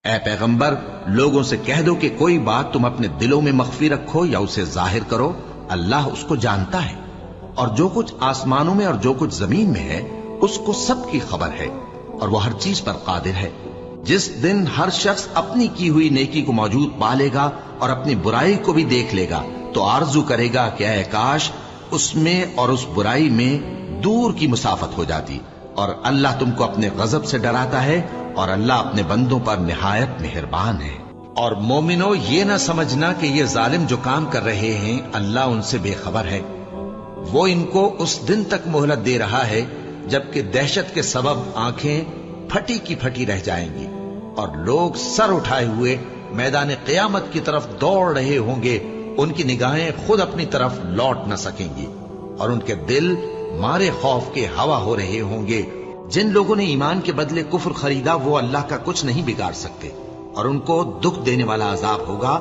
اے پیغمبر لوگوں سے کہہ دو کہ کوئی بات تم اپنے دلوں میں مخفی رکھو یا اسے ظاہر کرو، اللہ اس کو جانتا ہے، اور جو کچھ آسمانوں میں اور جو کچھ زمین میں ہے اس کو سب کی خبر ہے، اور وہ ہر چیز پر قادر ہے۔ جس دن ہر شخص اپنی کی ہوئی نیکی کو موجود پا لے گا اور اپنی برائی کو بھی دیکھ لے گا تو آرزو کرے گا کہ اے کاش اس میں اور اس برائی میں دور کی مسافت ہو جاتی، اور اللہ تم کو اپنے غضب سے ڈراتا ہے، اور اللہ اپنے بندوں پر نہایت مہربان ہے۔ اور مومنو یہ نہ سمجھنا کہ یہ ظالم جو کام کر رہے ہیں اللہ ان سے بے خبر ہے، وہ ان کو اس دن تک مہلت دے رہا ہے جبکہ دہشت کے سبب آنکھیں پھٹی کی پھٹی رہ جائیں گی، اور لوگ سر اٹھائے ہوئے میدان قیامت کی طرف دوڑ رہے ہوں گے، ان کی نگاہیں خود اپنی طرف لوٹ نہ سکیں گی، اور ان کے دل مارے خوف کے ہوا ہو رہے ہوں گے۔ جن لوگوں نے ایمان کے بدلے کفر خریدا وہ اللہ کا کچھ نہیں بگاڑ سکتے، اور ان کو دکھ دینے والا عذاب ہوگا۔